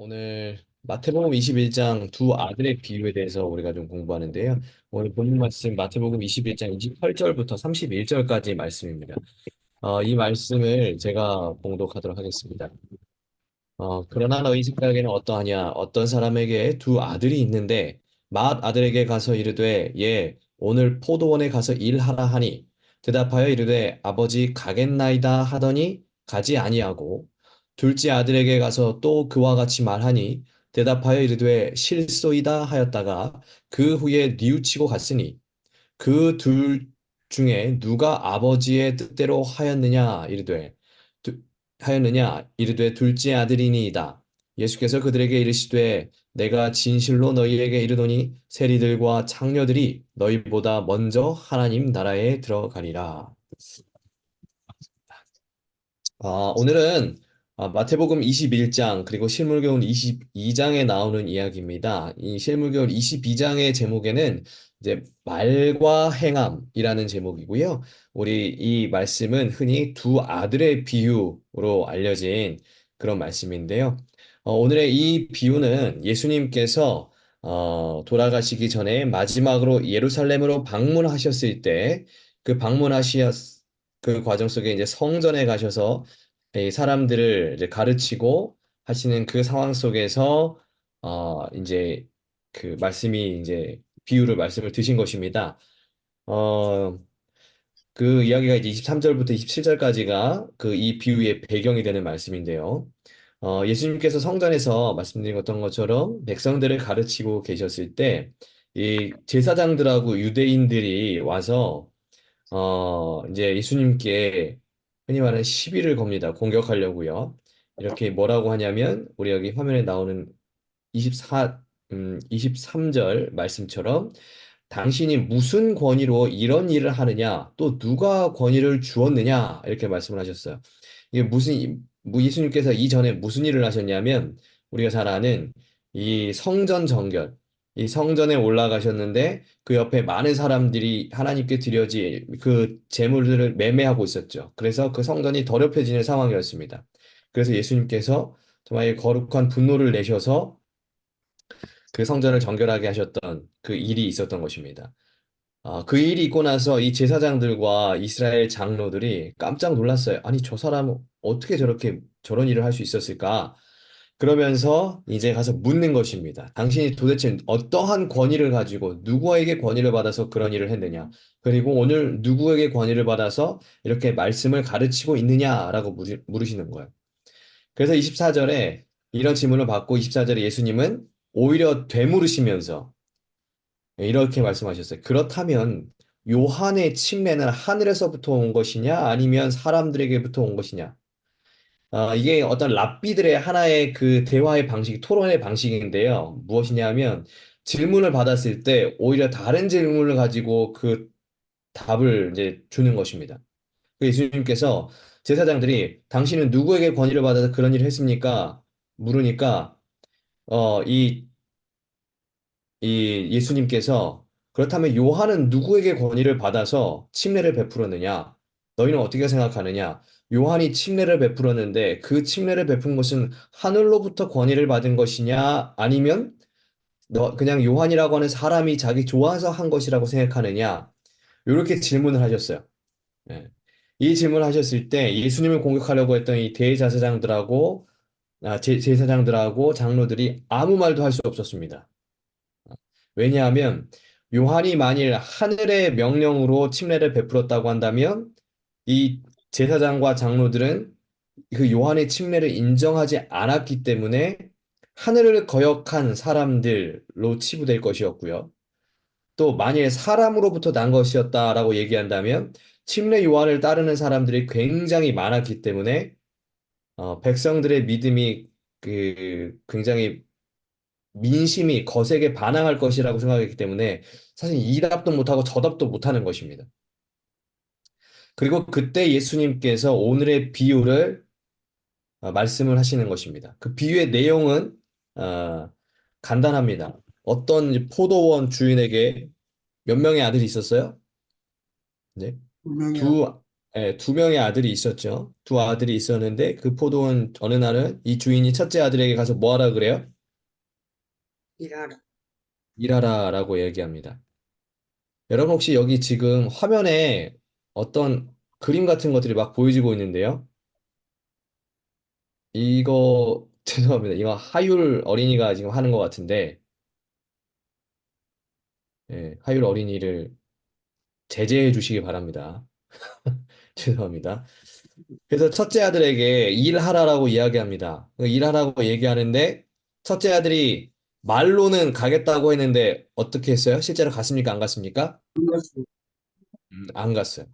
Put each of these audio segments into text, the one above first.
오늘 마태복음 21장 두 아들의 비유에 대해서 우리가 좀 공부하는데요. 오늘 본문 말씀 마태복음 21장 28절부터 31절까지 말씀입니다. 이 말씀을 제가 봉독하도록 하겠습니다. 그러나 너희 생각에는 어떠하냐? 어떤 사람에게 두 아들이 있는데 맏 아들에게 가서 이르되 오늘 포도원에 가서 일하라 하니 대답하여 이르되 아버지 가겠나이다 하더니 가지 아니하고 둘째 아들에게 가서 또 그와 같이 말하니 대답하여 이르되 실소이다 하였다가 그 후에 뉘우치고 갔으니 그 둘 중에 누가 아버지의 뜻대로 두- 하였느냐 이르되 둘째 아들이니이다. 예수께서 그들에게 이르시되 내가 진실로 너희에게 이르노니 세리들과 창녀들이 너희보다 먼저 하나님 나라에 들어가리라. 오늘은 마태복음 21장 그리고 실물교훈 22장에 나오는 이야기입니다. 이 실물교훈 22장의 제목에는 이제 말과 행함이라는 제목이고요. 우리 이 말씀은 흔히 두 아들의 비유로 알려진 그런 말씀인데요. 오늘의 이 비유는 예수님께서 돌아가시기 전에 마지막으로 예루살렘으로 방문하셨을 때 그 방문하셨 그 과정 속에 이제 성전에 가셔서 이 사람들을 이제 가르치고 하시는 그 상황 속에서 이제 그 말씀이 이제 말씀을 드신 것입니다. 어, 그 이야기가 이제 23절부터 27절까지가 그 이 비유의 배경이 되는 말씀인데요. 예수님께서 성전에서 말씀드린 어떤 것처럼 백성들을 가르치고 계셨을 때 이 제사장들하고 유대인들이 와서 이제 예수님께 흔히 말하는 시비를 겁니다. 공격하려고요. 이렇게 뭐라고 하냐면, 우리 여기 화면에 나오는 23절 말씀처럼, 당신이 무슨 권위로 이런 일을 하느냐, 또 누가 권위를 주었느냐, 이렇게 말씀을 하셨어요. 이게 예수님께서 이전에 무슨 일을 하셨냐면, 우리가 잘 아는 이 성전 정결, 이 성전에 올라가셨는데, 그 옆에 많은 사람들이 하나님께 드려질 그 제물들을 매매하고 있었죠. 그래서 그 성전이 더럽혀지는 상황이었습니다. 그래서 예수님께서 정말 거룩한 분노를 내셔서 그 성전을 정결하게 하셨던 그 일이 있었던 것입니다. 그 일이 있고 나서 이 제사장들과 이스라엘 장로들이 깜짝 놀랐어요. 아니, 저 사람 어떻게 저렇게 저런 일을 할 수 있었을까? 그러면서 이제 가서 묻는 것입니다. 당신이 도대체 어떠한 권위를 가지고 누구에게 권위를 받아서 그런 일을 했느냐? 그리고 오늘 누구에게 권위를 받아서 이렇게 말씀을 가르치고 있느냐라고 물으시는 거예요. 그래서 24절에 이런 질문을 받고 24절에 예수님은 오히려 되물으시면서 이렇게 말씀하셨어요. 그렇다면 요한의 침례는 하늘에서부터 온 것이냐 아니면 사람들에게부터 온 것이냐? 이게 어떤 랍비들의 하나의 그 대화의 방식, 토론의 방식인데요. 무엇이냐면 질문을 받았을 때 오히려 다른 질문을 가지고 그 답을 이제 주는 것입니다. 그 예수님께서 제사장들이 당신은 누구에게 권위를 받아서 그런 일을 했습니까? 물으니까 어, 이 예수님께서 그렇다면 요한은 누구에게 권위를 받아서 침례를 베풀었느냐? 너희는 어떻게 생각하느냐? 요한이 침례를 베풀었는데 그 침례를 베푼 것은 하늘로부터 권위를 받은 것이냐? 아니면 너 그냥 요한이라고 하는 사람이 자기 좋아서 한 것이라고 생각하느냐? 이렇게 질문을 하셨어요. 예. 이 질문을 하셨을 때 예수님을 공격하려고 했던 이 대제사장들하고 제사장들하고 장로들이 아무 말도 할 수 없었습니다. 왜냐하면 요한이 만일 하늘의 명령으로 침례를 베풀었다고 한다면 이 제사장과 장로들은 그 요한의 침례를 인정하지 않았기 때문에 하늘을 거역한 사람들로 치부될 것이었고요. 또 만일 사람으로부터 난 것이었다라고 얘기한다면 침례 요한을 따르는 사람들이 굉장히 많았기 때문에 백성들의 믿음이 굉장히 민심이 거세게 반항할 것이라고 생각했기 때문에 사실 이 답도 못하고 저 답도 못하는 것입니다. 그리고 그때 예수님께서 오늘의 비유를 말씀을 하시는 것입니다. 그 비유의 내용은 어, 간단합니다. 어떤 포도원 주인에게 몇 명의 아들이 있었어요? 네. 분명히 두, 예, 두 명의 아들이 있었죠. 두 아들이 있었는데 그 포도원 어느 날은 이 주인이 첫째 아들에게 가서 뭐 하라 그래요? 일하라. 일하라라고 얘기합니다. 여러분 혹시 여기 지금 화면에 어떤 그림 같은 것들이 막 보여지고 있는데요. 이거 죄송합니다. 이거 하율 어린이가 지금 하는 것 같은데 예, 하율 어린이를 제재해 주시기 바랍니다. 죄송합니다. 그래서 첫째 아들에게 일하라라고 이야기합니다. 그 일하라고 얘기하는데 첫째 아들이 말로는 가겠다고 했는데 어떻게 했어요? 실제로 갔습니까? 안 갔습니까? 그것은 안 갔어요.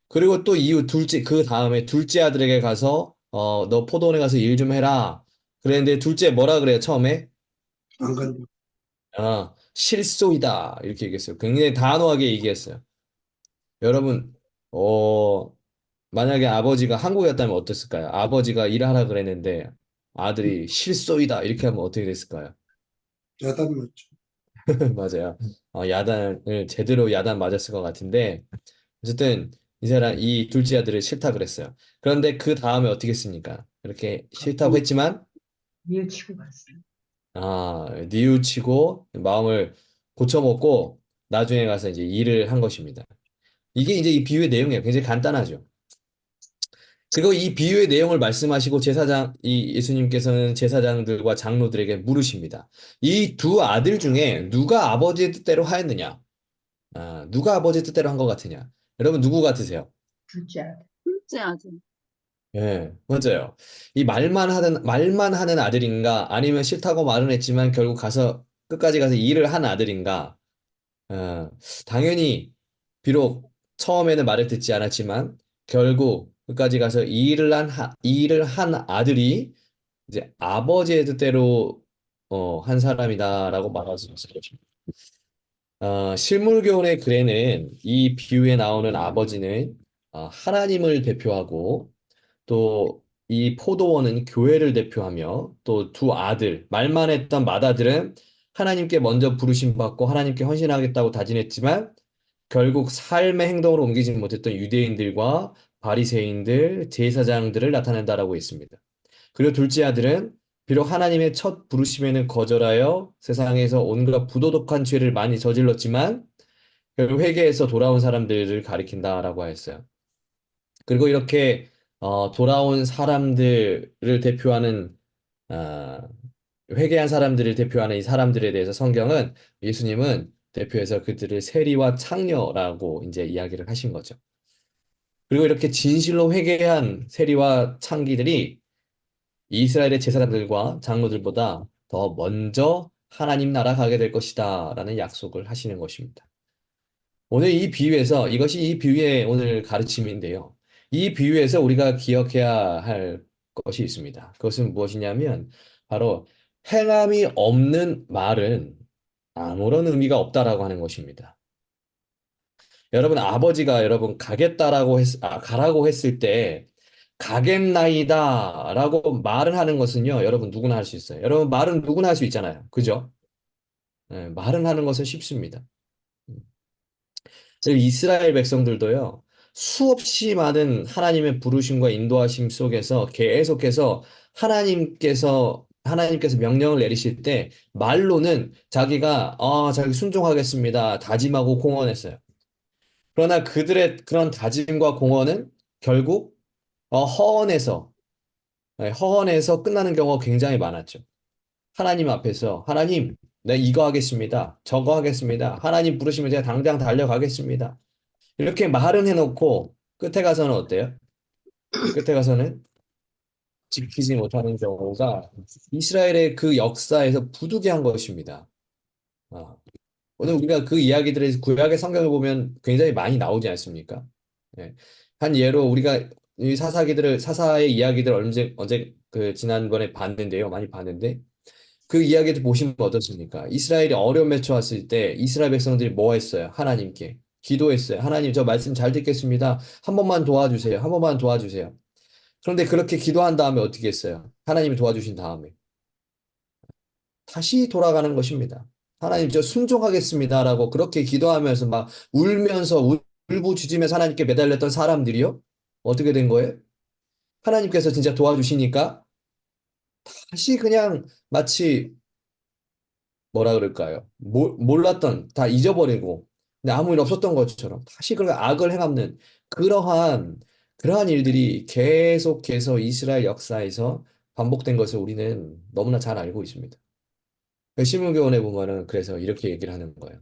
그리고 또 이후 그 다음에 둘째 아들에게 가서 너 포도원에 가서 일 좀 해라. 그랬는데 둘째 뭐라 그래요? 처음에 안 간다. 실소이다 이렇게 얘기했어요. 굉장히 단호하게 얘기했어요. 여러분 어 만약에 아버지가 한국이었다면 어땠을까요? 아버지가 일하라 그랬는데 아들이 실소이다 이렇게 하면 어떻게 됐을까요? 야단 맞죠. 맞아요. 야단을 제대로 야단 맞았을 것 같은데 어쨌든 이 둘째 아들을 싫다 그랬어요. 그런데 그 다음에 어떻게 했습니까? 이렇게 싫다고 갖고 했지만 이해치고 갔어요. 뉘우치고 마음을 고쳐먹고 나중에 가서 이제 일을 한 것입니다. 이게 이제 이 비유의 내용이에요. 굉장히 간단하죠. 그리고 이 비유의 내용을 말씀하시고 이 예수님께서는 제사장들과 장로들에게 물으십니다. 이 두 아들 중에 누가 아버지의 뜻대로 하였느냐? 누가 아버지의 뜻대로 한 것 같으냐? 여러분 누구 같으세요? 둘째 아들. 둘째 아들. 예, 맞아요. 이 말만 하는 아들인가? 아니면 싫다고 말은 했지만 결국 끝까지 가서 일을 한 아들인가? 어, 당연히 비록 처음에는 말을 듣지 않았지만 결국 끝까지 가서 일을 한 아들이 이제 아버지의 뜻대로 한 사람이다라고 말할 수 있을 것입니다. 실물교훈의 글에는 이 비유에 나오는 아버지는 하나님을 대표하고 또 이 포도원은 교회를 대표하며 또 두 아들, 말만 했던 맏아들은 하나님께 먼저 부르심 받고 하나님께 헌신하겠다고 다짐했지만 결국 삶의 행동으로 옮기지 못했던 유대인들과 바리새인들, 제사장들을 나타낸다라고 했습니다. 그리고 둘째 아들은 비록 하나님의 첫 부르심에는 거절하여 세상에서 온갖 부도덕한 죄를 많이 저질렀지만 결국 회개해서 돌아온 사람들을 가리킨다라고 하였어요. 그리고 이렇게 돌아온 사람들을 대표하는 아, 회개한 사람들을 대표하는 이 사람들에 대해서 성경은 예수님은 대표해서 그들을 세리와 창녀라고 이제 이야기를 하신 거죠. 그리고 이렇게 진실로 회개한 세리와 창기들이 이스라엘의 제사장들과 장로들보다 더 먼저 하나님 나라 가게 될 것이다라는 약속을 하시는 것입니다. 오늘 이 비유에서 이것이 이 비유의 오늘 가르침인데요. 이 비유에서 우리가 기억해야 할 것이 있습니다. 그것은 무엇이냐면 바로 행함이 없는 말은 아무런 의미가 없다라고 하는 것입니다. 여러분 아버지가 여러분 가라고 했을 때 가겠나이다라고 말을 하는 것은요. 여러분 누구나 할 수 있어요. 여러분 말은 누구나 할 수 있잖아요. 그죠? 말은 하는 것은 쉽습니다. 그리고 이스라엘 백성들도요, 수없이 많은 하나님의 부르심과 인도하심 속에서 계속해서 하나님께서 명령을 내리실 때 말로는 자기 순종하겠습니다. 다짐하고 공언했어요. 그러나 그들의 그런 다짐과 공언은 결국 허언에서 끝나는 경우가 굉장히 많았죠. 하나님 앞에서 하나님, 네 이거 하겠습니다. 저거 하겠습니다. 하나님 부르시면 제가 당장 달려가겠습니다. 이렇게 말은 해놓고 끝에 가서는 어때요? 끝에 가서는 지키지 못하는 경우가 이스라엘의 그 역사에서 부득이한 것입니다. 아, 오늘 우리가 그 이야기들을 구약의 성경을 보면 굉장히 많이 나오지 않습니까? 예. 한 예로 우리가 이 사사의 이야기들 언제 그 지난번에 봤는데요. 많이 봤는데 그 이야기들 보시면 어떻습니까? 이스라엘이 어려움에 처했을 때 이스라엘 백성들이 뭐 했어요? 하나님께 기도했어요. 하나님 저 말씀 잘 듣겠습니다. 한 번만 도와주세요. 한 번만 도와주세요. 그런데 그렇게 기도한 다음에 어떻게 했어요? 하나님이 도와주신 다음에 다시 돌아가는 것입니다. 하나님 저 순종하겠습니다라고 그렇게 기도하면서 막 울면서 울부짖으면서 하나님께 매달렸던 사람들이요? 어떻게 된 거예요? 하나님께서 진짜 도와주시니까 다시 그냥 마치 뭐라 그럴까요? 몰랐던, 다 잊어버리고, 근데 아무 일 없었던 것처럼 다시 그 악을 행하는 그러한, 그러한 일들이 계속해서 이스라엘 역사에서 반복된 것을 우리는 너무나 잘 알고 있습니다. 신문교원에 보면은 그래서 이렇게 얘기를 하는 거예요.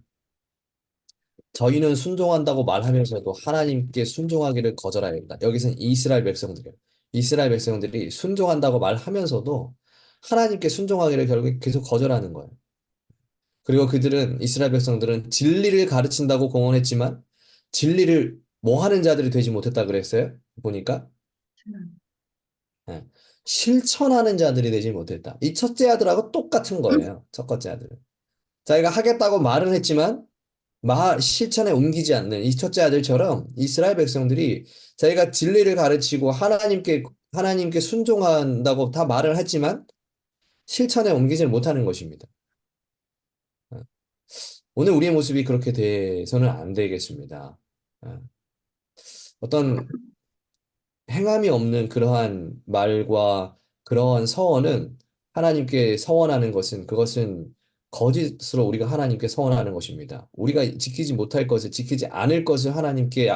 저희는 순종한다고 말하면서도 하나님께 순종하기를 거절하였다. 여기서는 이스라엘 백성들이에요. 이스라엘 백성들이 순종한다고 말하면서도 하나님께 순종하기를 결국 계속 거절하는 거예요. 그리고 그들은 이스라엘 백성들은 진리를 가르친다고 공언했지만 진리를 뭐 하는 자들이 되지 못했다 그랬어요. 보니까 예. 실천하는 자들이 되지 못했다. 이 첫째 아들하고 똑같은 거예요. 첫 번째 아들은. 자기가 하겠다고 말은 했지만 실천에 옮기지 않는 이 첫째 아들처럼 이스라엘 백성들이 자기가 진리를 가르치고 하나님께 순종한다고 다 말을 했지만 실천에 옮기지 못하는 것입니다. 예. 오늘 우리의 모습이 그렇게 돼서는 안 되겠습니다. 예. 어떤 행함이 없는 그러한 말과 그러한 서원은 하나님께 서원하는 것은 그것은 거짓으로 우리가 하나님께 서원하는 것입니다. 우리가 지키지 못할 것을 지키지 않을 것을 하나님께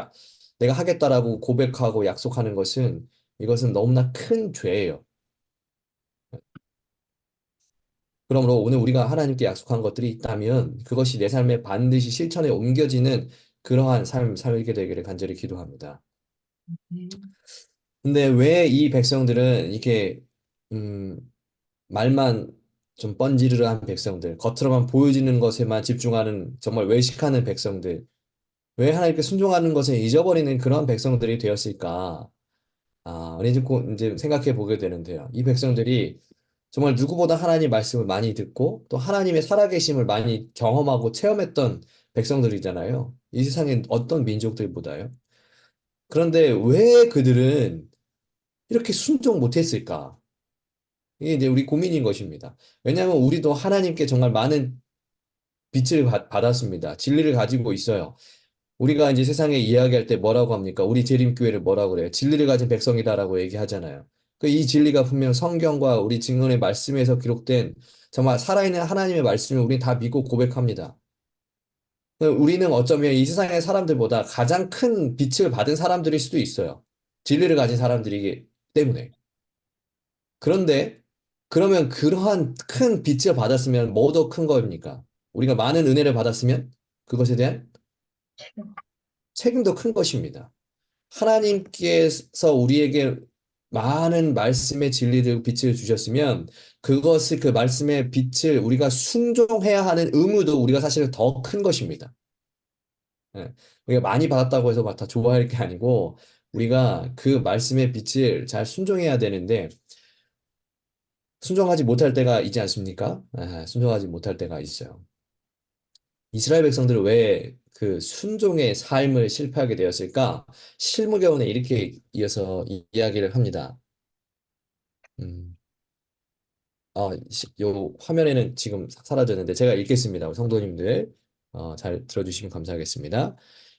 내가 하겠다라고 고백하고 약속하는 것은 이것은 너무나 큰 죄예요. 그러므로 오늘 우리가 하나님께 약속한 것들이 있다면 그것이 내 삶에 반드시 실천에 옮겨지는 그러한 삶 살게 되기를 간절히 기도합니다. 근데 왜 이 백성들은 이렇게 음, 말만 좀 뻔지르르한 백성들, 겉으로만 보여지는 것에만 집중하는 정말 외식하는 백성들, 왜 하나님께 순종하는 것을 잊어버리는 그런 백성들이 되었을까? 이제 생각해 보게 되는데요. 이 백성들이 정말 누구보다 하나님 말씀을 많이 듣고 또 하나님의 살아계심을 많이 경험하고 체험했던 백성들이잖아요. 이 세상엔 어떤 민족들보다요. 그런데 왜 그들은 이렇게 순종 못했을까? 이게 이제 우리 고민인 것입니다. 왜냐하면 우리도 하나님께 정말 많은 빛을 받았습니다. 진리를 가지고 있어요. 우리가 이제 세상에 이야기할 때 뭐라고 합니까? 우리 재림교회를 뭐라고 그래요? 진리를 가진 백성이다라고 얘기하잖아요. 그 이 진리가 분명 성경과 우리 증언의 말씀에서 기록된 정말 살아있는 하나님의 말씀을 우리 다 믿고 고백합니다. 우리는 어쩌면 이 세상의 사람들보다 가장 큰 빛을 받은 사람들일 수도 있어요. 진리를 가진 사람들이기 때문에. 그런데 그러면 그러한 큰 빛을 받았으면 뭐 더 큰 겁니까? 우리가 많은 은혜를 받았으면 그것에 대한 책임도 큰 것입니다. 하나님께서 우리에게 많은 말씀의 진리들 빛을 주셨으면 그것을 그 말씀의 빛을 우리가 순종해야 하는 의무도 우리가 사실은 더 큰 것입니다. 예. 우리가 많이 받았다고 해서 막 다 좋아할 게 아니고 우리가 그 말씀의 빛을 잘 순종해야 되는데 순종하지 못할 때가 있지 않습니까? 순종하지 못할 때가 있어요. 이스라엘 백성들은 왜 그 순종의 삶을 실패하게 되었을까? 실무교훈에 이렇게 이어서 이야기를 합니다. 음, 요 화면에는 지금 사라졌는데 제가 읽겠습니다. 우리 성도님들 잘 들어주시면 감사하겠습니다.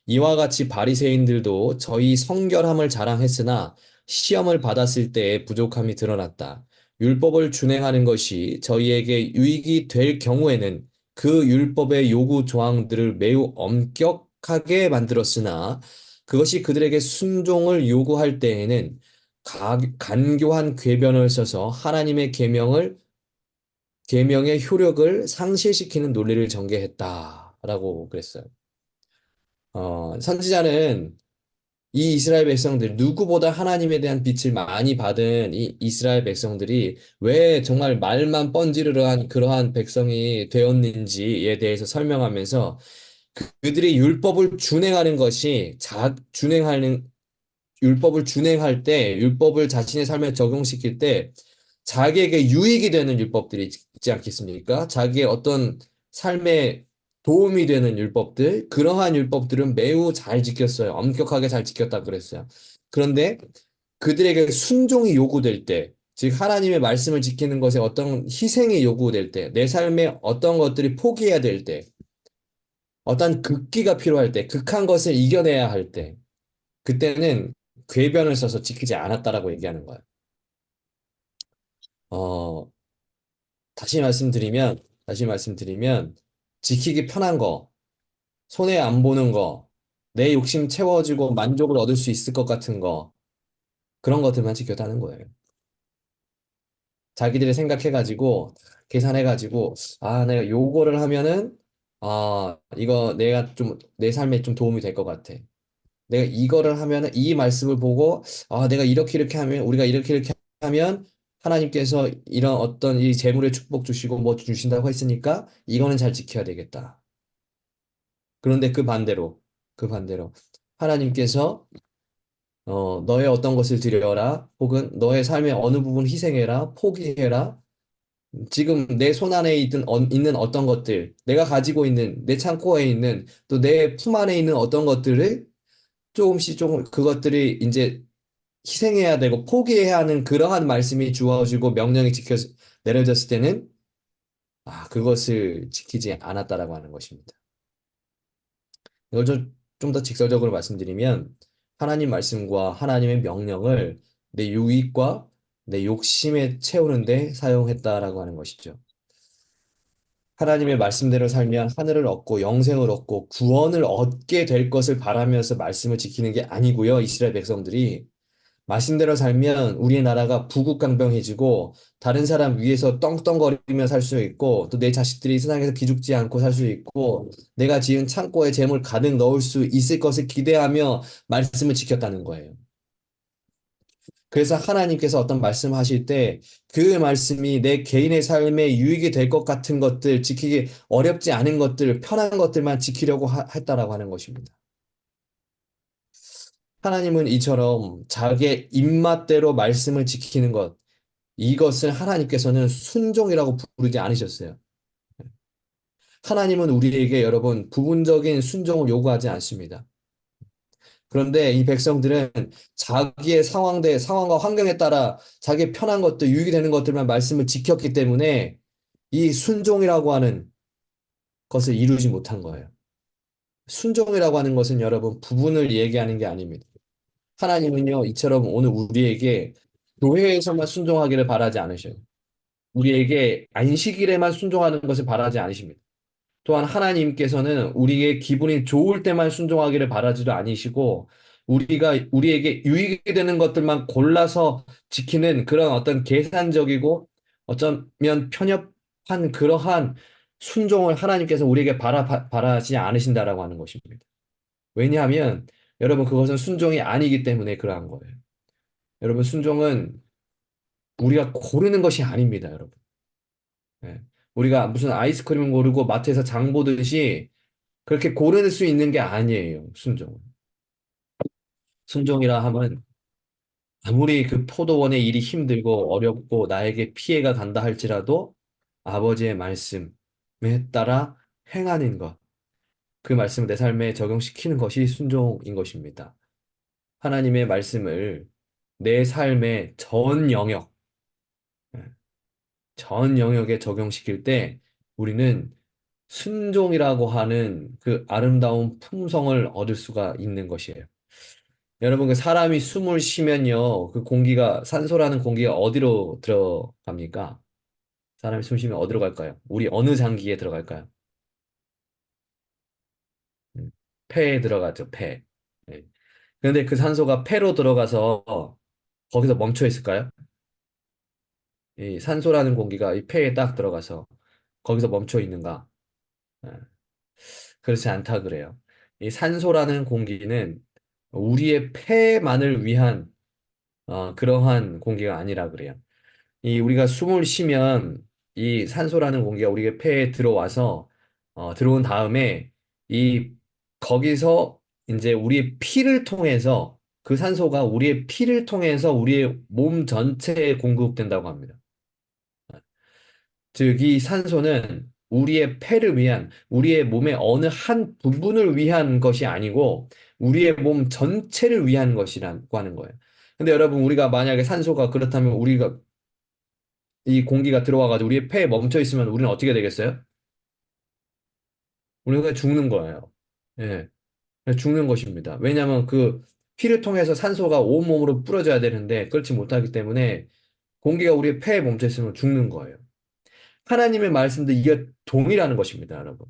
이와 같이 바리새인들도 저희 성결함을 자랑했으나 시험을 받았을 때에 부족함이 드러났다. 율법을 준행하는 것이 저희에게 유익이 될 경우에는 그 율법의 요구 조항들을 매우 엄격하게 만들었으나 그것이 그들에게 순종을 요구할 때에는 간교한 궤변을 써서 하나님의 계명의 효력을 상실시키는 논리를 전개했다라고 그랬어요. 선지자는 이 이스라엘 백성들 누구보다 하나님에 대한 빛을 많이 받은 이 이스라엘 백성들이 왜 정말 말만 뻔지르르한 그러한 백성이 되었는지에 대해서 설명하면서 그들이 율법을 준행할 때, 율법을 자신의 삶에 적용시킬 때, 자기에게 유익이 되는 율법들이 있지 않겠습니까? 자기의 어떤 삶에 도움이 되는 율법들, 그러한 율법들은 매우 잘 지켰어요. 엄격하게 잘 지켰다 그랬어요. 그런데 그들에게 순종이 요구될 때, 즉 하나님의 말씀을 지키는 것에 어떤 희생이 요구될 때, 내 삶에 어떤 것들이 포기해야 될 때, 어떤 극기가 필요할 때, 극한 것을 이겨내야 할 때, 그때는 궤변을 써서 지키지 않았다라고 얘기하는 거예요. 어, 다시 말씀드리면, 지키기 편한 거, 손해 안 보는 거, 내 욕심 채워지고 만족을 얻을 수 있을 것 같은 거, 그런 것들만 지켰다는 거예요. 자기들이 생각해가지고, 계산해가지고, 아, 내가 요거를 하면은, 이거 내가 좀, 내 삶에 좀 도움이 될 것 같아. 내가 이거를 하면은, 이 말씀을 보고, 내가 이렇게 하면, 우리가 이렇게 하면, 하나님께서 이런 어떤 이 재물의 축복 주시고 뭐 주신다고 했으니까, 이거는 잘 지켜야 되겠다. 그런데 그 반대로, 하나님께서 너의 어떤 것을 드려라, 혹은 너의 삶의 어느 부분 희생해라, 포기해라. 지금 내 손 안에 있는 어떤 것들, 내가 가지고 있는 내 창고에 있는 또 내 품 안에 있는 어떤 것들을 조금씩 조금 그것들이 이제 희생해야 되고 포기해야 하는 그러한 말씀이 주어지고 명령이 내려졌을 때는 그것을 지키지 않았다라고 하는 것입니다. 이걸 좀 더 직설적으로 말씀드리면 하나님 말씀과 하나님의 명령을 내 유익과 내 욕심에 채우는데 사용했다라고 하는 것이죠. 하나님의 말씀대로 살면 하늘을 얻고 영생을 얻고 구원을 얻게 될 것을 바라면서 말씀을 지키는 게 아니고요. 이스라엘 백성들이 말씀대로 살면 우리의 나라가 부국강병해지고 다른 사람 위에서 떵떵거리며 살 수 있고 또 내 자식들이 세상에서 기죽지 않고 살 수 있고 내가 지은 창고에 재물 가득 넣을 수 있을 것을 기대하며 말씀을 지켰다는 거예요. 그래서 하나님께서 어떤 말씀하실 때 그 말씀이 내 개인의 삶에 유익이 될 것 같은 것들, 지키기 어렵지 않은 것들, 편한 것들만 지키려고 했다라고 하는 것입니다. 하나님은 이처럼 자기의 입맛대로 말씀을 지키는 것, 이것을 하나님께서는 순종이라고 부르지 않으셨어요. 하나님은 우리에게 여러분 부분적인 순종을 요구하지 않습니다. 그런데 이 백성들은 자기의 상황과 환경에 따라 자기의 편한 것들, 유익이 되는 것들만 말씀을 지켰기 때문에 이 순종이라고 하는 것을 이루지 못한 거예요. 순종이라고 하는 것은 여러분 부분을 얘기하는 게 아닙니다. 하나님은요, 이처럼 오늘 우리에게 교회에서만 순종하기를 바라지 않으셔요. 우리에게 안식일에만 순종하는 것을 바라지 않으십니다. 또한 하나님께서는 우리의 기분이 좋을 때만 순종하기를 바라지도 아니시고 우리에게 유익이 되는 것들만 골라서 지키는 그런 어떤 계산적이고 어쩌면 편협한 그러한 순종을 하나님께서 우리에게 바라지 않으신다라고 하는 것입니다. 왜냐하면 여러분 그것은 순종이 아니기 때문에 그러한 거예요. 여러분 순종은 우리가 고르는 것이 아닙니다, 여러분. 예. 우리가 무슨 아이스크림 고르고 마트에서 장 보듯이 그렇게 고를 수 있는 게 아니에요, 순종은. 순종이라 함은 아무리 그 포도원의 일이 힘들고 어렵고 나에게 피해가 간다 할지라도 아버지의 말씀에 따라 행하는 것, 그 말씀을 내 삶에 적용시키는 것이 순종인 것입니다. 하나님의 말씀을 내 삶의 예, 전 영역에 적용시킬 때 우리는 순종이라고 하는 그 아름다운 품성을 얻을 수가 있는 것이에요. 여러분, 그 사람이 숨을 쉬면요, 그 공기가, 산소라는 공기가 어디로 들어갑니까? 사람이 숨 쉬면 어디로 갈까요? 우리 어느 장기에 들어갈까요? 음, 폐에 들어가죠, 폐. 네. 그런데 그 산소가 폐로 들어가서 거기서 멈춰 있을까요? 이 산소라는 공기가 이 폐에 딱 들어가서 거기서 멈춰 있는가? 예, 그렇지 않다 그래요. 이 산소라는 공기는 우리의 폐만을 위한 그러한 공기가 아니라 그래요. 이 우리가 숨을 쉬면 이 산소라는 공기가 우리의 폐에 들어와서 들어온 다음에 이 거기서 이제 우리의 피를 통해서 그 산소가 우리의 피를 통해서 우리의 몸 전체에 공급된다고 합니다. 즉, 이 산소는 우리의 폐를 위한, 우리의 몸의 어느 한 부분을 위한 것이 아니고, 우리의 몸 전체를 위한 것이라고 하는 거예요. 근데 여러분, 우리가 만약에 산소가 그렇다면 우리가 이 공기가 들어와가지고 우리의 폐에 멈춰 있으면 우리는 어떻게 되겠어요? 우리가 죽는 거예요. 예. 죽는 것입니다. 왜냐하면 그 피를 통해서 산소가 온몸으로 뿌려져야 되는데 그렇지 못하기 때문에 공기가 우리 폐에 멈춰 있으면 죽는 거예요. 하나님의 말씀도 이게 동일하는 것입니다, 여러분.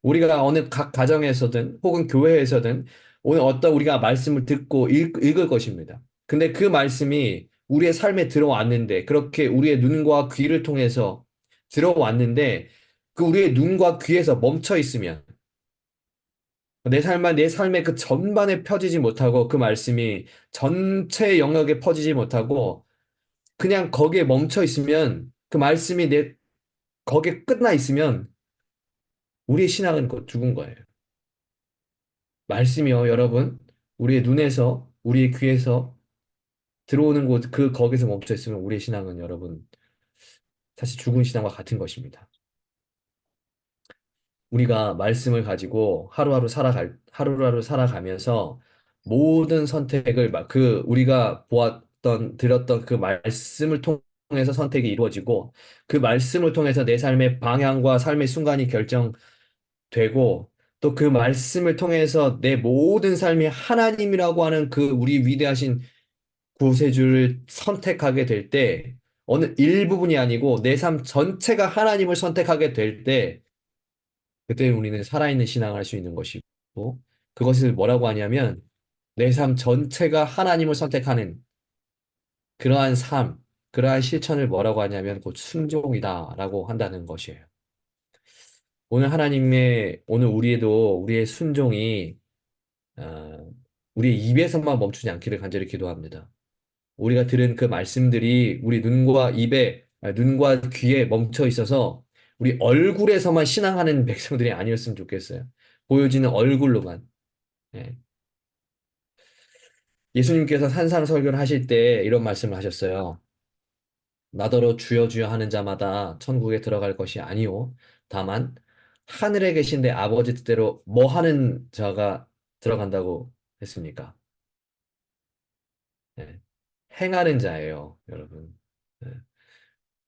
우리가 어느 각 가정에서든 혹은 교회에서든 오늘 어떤 우리가 말씀을 듣고 읽을 것입니다. 근데 그 말씀이 우리의 삶에 들어왔는데 그렇게 우리의 눈과 귀를 통해서 들어왔는데 그 우리의 눈과 귀에서 멈춰 있으면 내 삶의 그 전반에 펴지지 못하고 그 말씀이 전체 영역에 퍼지지 못하고 그냥 거기에 멈춰 있으면 그 말씀이 거기에 끝나 있으면 우리의 신앙은 곧 죽은 거예요. 말씀이요, 여러분. 우리의 눈에서, 우리의 귀에서 들어오는 곳, 거기서 멈춰 있으면 우리의 신앙은 여러분, 사실 죽은 신앙과 같은 것입니다. 우리가 말씀을 가지고 하루하루 살아가면서 모든 선택을 우리가 들었던 그 말씀을 통해서 선택이 이루어지고 그 말씀을 통해서 내 삶의 방향과 삶의 순간이 결정되고 또 그 말씀을 통해서 내 모든 삶이 하나님이라고 하는 그 우리 위대하신 구세주를 선택하게 될 때 어느 일부분이 아니고 내 삶 전체가 하나님을 선택하게 될 때 그때 우리는 살아있는 신앙을 할 수 있는 것이고, 그것을 뭐라고 하냐면, 내 삶 전체가 하나님을 선택하는 그러한 삶, 그러한 실천을 뭐라고 하냐면, 곧 순종이다라고 한다는 것이에요. 오늘 우리의 순종이, 어, 우리의 입에서만 멈추지 않기를 간절히 기도합니다. 우리가 들은 그 말씀들이 우리 눈과 귀에 멈춰 있어서 우리 얼굴에서만 신앙하는 백성들이 아니었으면 좋겠어요. 보여지는 얼굴로만. 예. 예수님께서 산상설교를 하실 때 이런 말씀을 하셨어요. 나더러 주여 주여 하는 자마다 천국에 들어갈 것이 아니요. 다만 하늘에 계신 내 아버지 뜻대로 뭐 하는 자가 들어간다고 했습니까? 예. 행하는 자예요, 여러분. 예.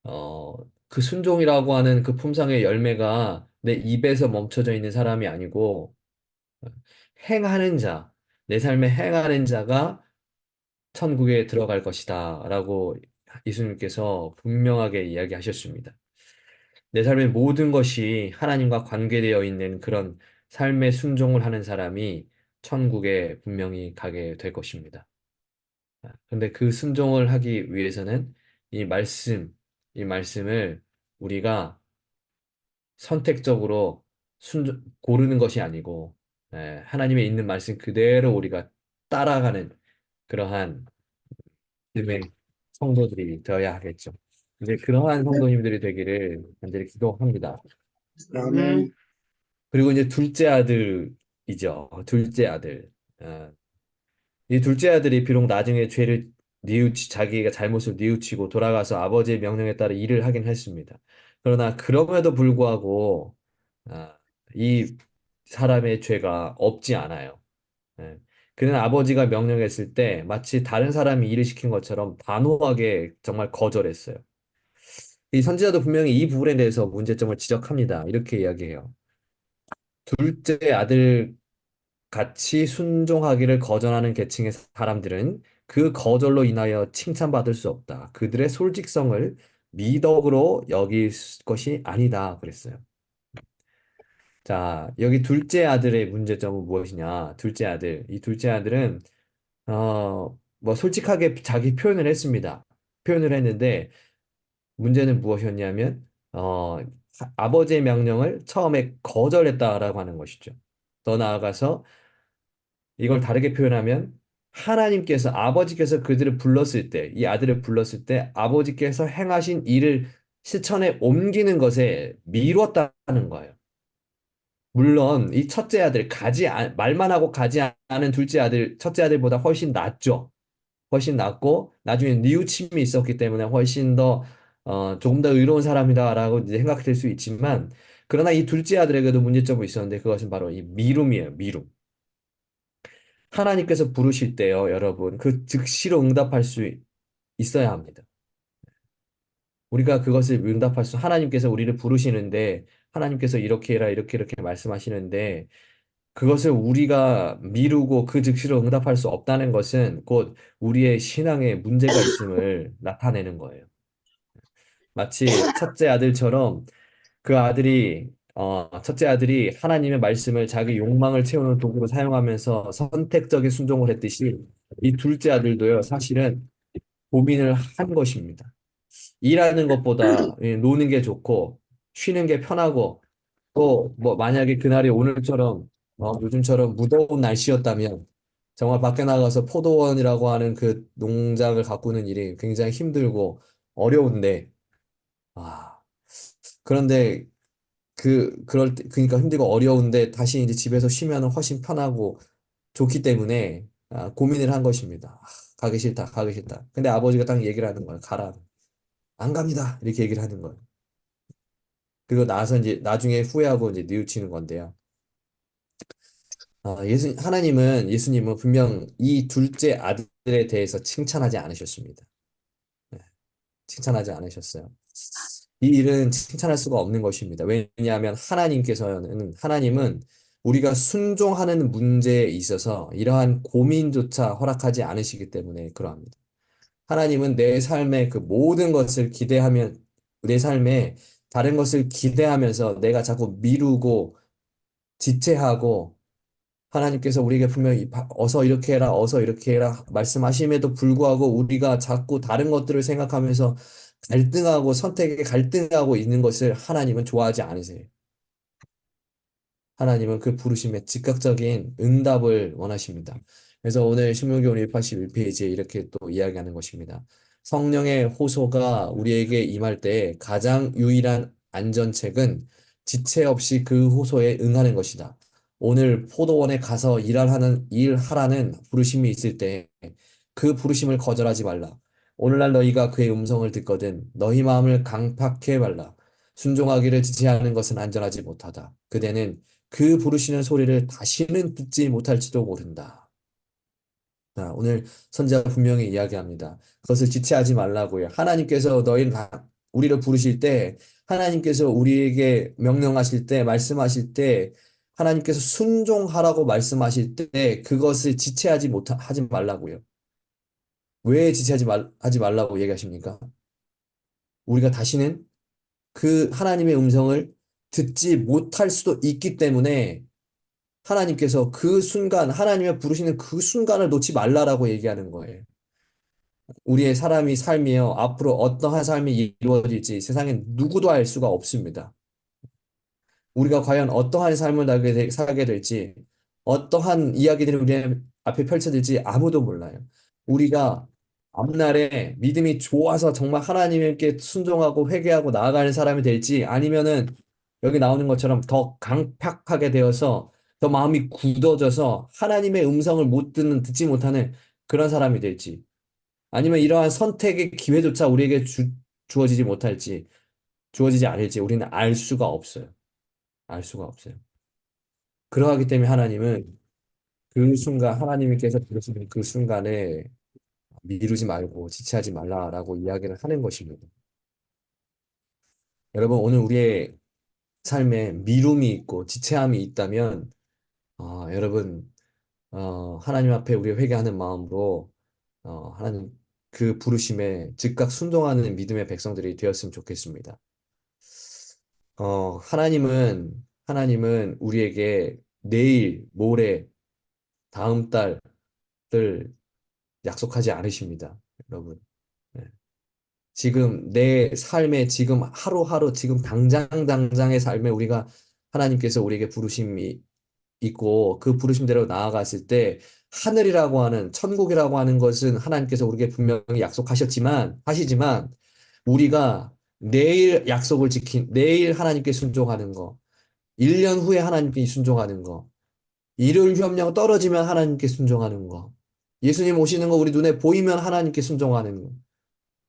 어, 그 순종이라고 하는 그 품상의 열매가 내 입에서 멈춰져 있는 사람이 아니고 행하는 자, 내 삶에 행하는 자가 천국에 들어갈 것이다. 라고 예수님께서 분명하게 이야기하셨습니다. 내 삶의 모든 것이 하나님과 관계되어 있는 그런 삶의 순종을 하는 사람이 천국에 분명히 가게 될 것입니다. 근데 그 순종을 하기 위해서는 이 말씀, 이 말씀을 우리가 선택적으로 고르는 것이 아니고, 하나님의 있는 말씀 그대로 우리가 따라가는 그러한 믿음의 성도들이 되어야 하겠죠. 이제 그러한 성도님들이 되기를 간절히 기도합니다. 아멘. 그리고 이제 둘째 아들이죠. 둘째 아들. 어, 이 둘째 아들이 비록 나중에 자기가 잘못을 뉘우치고 돌아가서 아버지의 명령에 따라 일을 하긴 했습니다. 그러나 그럼에도 불구하고 아, 이 사람의 죄가 없지 않아요. 예. 그는 아버지가 명령했을 때 마치 다른 사람이 일을 시킨 것처럼 단호하게 정말 거절했어요. 이 선지자도 분명히 이 부분에 대해서 문제점을 지적합니다. 이렇게 이야기해요. 둘째 아들 같이 순종하기를 거절하는 계층의 사람들은 그 거절로 인하여 칭찬받을 수 없다. 그들의 솔직성을 미덕으로 여길 것이 아니다. 그랬어요. 자, 여기 둘째 아들의 문제점은 무엇이냐? 이 둘째 아들은 뭐 솔직하게 자기 표현을 했습니다. 표현을 했는데 문제는 무엇이었냐면 아버지의 명령을 처음에 거절했다라고 하는 것이죠. 더 나아가서 이걸 다르게 표현하면 아버지께서 그들을 불렀을 때, 이 아들을 불렀을 때 아버지께서 행하신 일을 실천에 옮기는 것에 미뤘다는 거예요. 물론 이 말만 하고 가지 않은 첫째 아들보다 훨씬 낫죠. 훨씬 낫고 나중에 뉘우침이 있었기 때문에 훨씬 더 조금 더 의로운 사람이다라고 이제 생각될 수 있지만 그러나 이 둘째 아들에게도 문제점이 있었는데 그것은 바로 이 미움이에요. 미움. 하나님께서 부르실 때요, 여러분, 그 즉시로 응답할 수 있어야 합니다. 하나님께서 우리를 부르시는데 하나님께서 이렇게 해라, 이렇게 말씀하시는데 그것을 우리가 미루고 그 즉시로 응답할 수 없다는 것은 곧 우리의 신앙에 문제가 있음을 나타내는 거예요. 마치 첫째 아들이 하나님의 말씀을 자기 욕망을 채우는 도구로 사용하면서 선택적인 순종을 했듯이 이 둘째 아들도요, 사실은 고민을 한 것입니다. 일하는 것보다 노는 게 좋고 쉬는 게 편하고 또 뭐 만약에 그날이 오늘처럼 요즘처럼 무더운 날씨였다면 정말 밖에 나가서 포도원이라고 하는 그 농장을 가꾸는 일이 굉장히 힘들고 어려운데 아 그런데 그럴 때 그러니까 힘들고 어려운데 다시 이제 집에서 쉬면 훨씬 편하고 좋기 때문에 고민을 한 것입니다. 가기 싫다, 가기 싫다. 근데 아버지가 딱 얘기를 하는 거예요. 가라. 안 갑니다. 이렇게 얘기를 하는 거예요. 그리고 나서 이제 나중에 후회하고 이제 뉘우치는 건데요. 예수님은 분명 이 둘째 아들에 대해서 칭찬하지 않으셨습니다. 네, 칭찬하지 않으셨어요. 이 일은 칭찬할 수가 없는 것입니다. 왜냐하면 하나님은 우리가 순종하는 문제에 있어서 이러한 고민조차 허락하지 않으시기 때문에 그러합니다. 하나님은 내 삶에 다른 것을 기대하면서 내가 자꾸 미루고 지체하고 하나님께서 우리에게 분명히 어서 이렇게 해라, 어서 이렇게 해라 말씀하심에도 불구하고 우리가 자꾸 다른 것들을 생각하면서 선택에 갈등하고 있는 것을 하나님은 좋아하지 않으세요. 하나님은 그 부르심에 즉각적인 응답을 원하십니다. 그래서 오늘 신명기 181페이지에 이렇게 또 이야기하는 것입니다. 성령의 호소가 우리에게 임할 때 가장 유일한 안전책은 지체 없이 그 호소에 응하는 것이다. 오늘 포도원에 가서 일하라는 부르심이 있을 때 그 부르심을 거절하지 말라. 오늘날 너희가 그의 음성을 듣거든 너희 마음을 강팍해 말라. 순종하기를 지체하는 것은 안전하지 못하다. 그대는 그 부르시는 소리를 다시는 듣지 못할지도 모른다. 오늘 선지자가 분명히 이야기합니다. 그것을 지체하지 말라고요. 우리를 부르실 때, 하나님께서 우리에게 명령하실 때, 말씀하실 때, 하나님께서 순종하라고 말씀하실 때, 그것을 하지 말라고요. 왜 하지 말라고 얘기하십니까? 우리가 다시는 그 하나님의 음성을 듣지 못할 수도 있기 때문에 하나님의 부르시는 그 순간을 놓지 말라라고 얘기하는 거예요. 우리의 사람이 삶이요, 앞으로 어떠한 삶이 이루어질지 세상엔 누구도 알 수가 없습니다. 우리가 과연 어떠한 삶을 살게 될지, 어떠한 이야기들이 우리 앞에 펼쳐질지 아무도 몰라요. 우리가 앞날에 믿음이 좋아서 정말 하나님께 순종하고 회개하고 나아가는 사람이 될지 아니면은 여기 나오는 것처럼 더 강팍하게 되어서 더 마음이 굳어져서 하나님의 음성을 듣지 못하는 그런 사람이 될지 아니면 이러한 선택의 기회조차 주어지지 않을지 우리는 알 수가 없어요. 알 수가 없어요. 그러하기 때문에 하나님께서 부르시는 그 순간에 미루지 말고 지체하지 말라라고 이야기를 하는 것입니다. 여러분, 오늘 우리의 삶에 미움이 있고 지체함이 있다면, 여러분, 하나님 앞에 우리 회개하는 마음으로, 하나님 그 부르심에 즉각 순종하는 믿음의 백성들이 되었으면 좋겠습니다. 하나님은 우리에게 내일, 모레, 다음 달을 약속하지 않으십니다. 여러분. 네. 지금 내 삶에 지금 하루하루 지금 당장의 삶에 하나님께서 우리에게 부르심이 있고 그 부르심대로 나아갔을 때 천국이라고 하는 것은 하나님께서 우리에게 분명히 하시지만 우리가 내일 하나님께 순종하는 거, 1년 후에 하나님께 순종하는 거, 일요일 휴업령 떨어지면 하나님께 순종하는 거, 예수님 오시는 거 우리 눈에 보이면 하나님께 순종하는 거,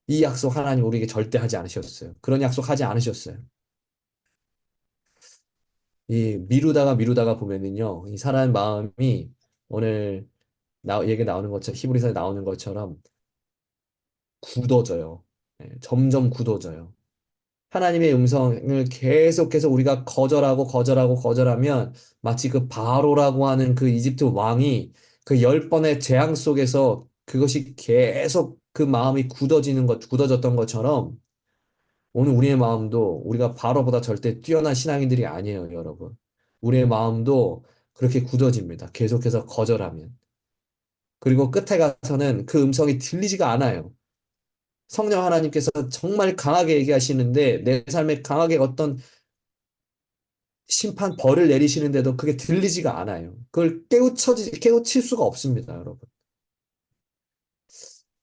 이 약속 하나님 우리에게 절대 하지 않으셨어요. 그런 약속 하지 않으셨어요. 이 미루다가 보면은요, 이 사람 마음이 오늘 얘기 나오는 것처럼 히브리서에 나오는 것처럼 굳어져요. 점점 굳어져요. 하나님의 음성을 계속해서 우리가 거절하면 마치 그 바로라고 하는 그 이집트 왕이 그 10번의 재앙 속에서 그것이 계속 그 마음이 굳어졌던 것처럼 오늘 우리의 마음도 우리가 바로보다 절대 뛰어난 신앙인들이 아니에요, 여러분. 우리의 마음도 그렇게 굳어집니다. 계속해서 거절하면. 그리고 끝에 가서는 그 음성이 들리지가 않아요. 성령 하나님께서 정말 강하게 얘기하시는데 내 삶에 강하게 어떤 심판 벌을 내리시는데도 그게 들리지가 않아요. 그걸 깨우칠 수가 없습니다, 여러분.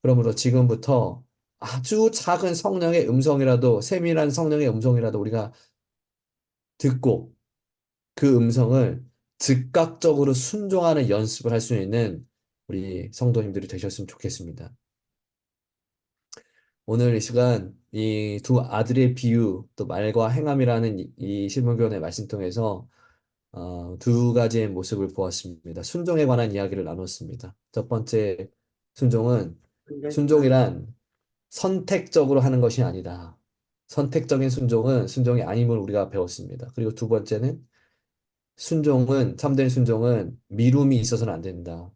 그러므로 지금부터 아주 작은 성령의 음성이라도, 세밀한 성령의 음성이라도 우리가 듣고 그 음성을 즉각적으로 순종하는 연습을 할 수 있는 우리 성도님들이 되셨으면 좋겠습니다. 오늘 이 시간 이 두 아들의 비유, 또 말과 행함이라는 이 실문교훈의 말씀 통해서 두 가지의 모습을 보았습니다. 순종에 관한 이야기를 나눴습니다. 첫 번째, 순종은 순종이란 선택적으로 하는 것이 아니다. 선택적인 순종은 순종이 아님을 우리가 배웠습니다. 그리고 두 번째는 참된 순종은 미움이 있어서는 안 된다.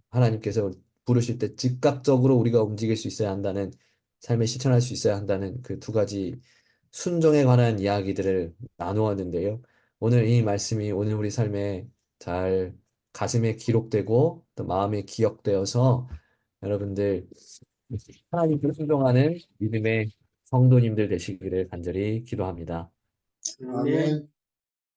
하나님께서 부르실 때 즉각적으로 우리가 움직일 수 있어야 한다는, 삶에 실천할 수 있어야 한다는 그 두 가지 순종에 관한 이야기들을 나누었는데요. 오늘 이 말씀이 오늘 우리 삶에 잘 가슴에 기록되고 또 마음에 기억되어서 여러분들 하나님께 순종하는 믿음의 성도님들 되시기를 간절히 기도합니다. 아멘.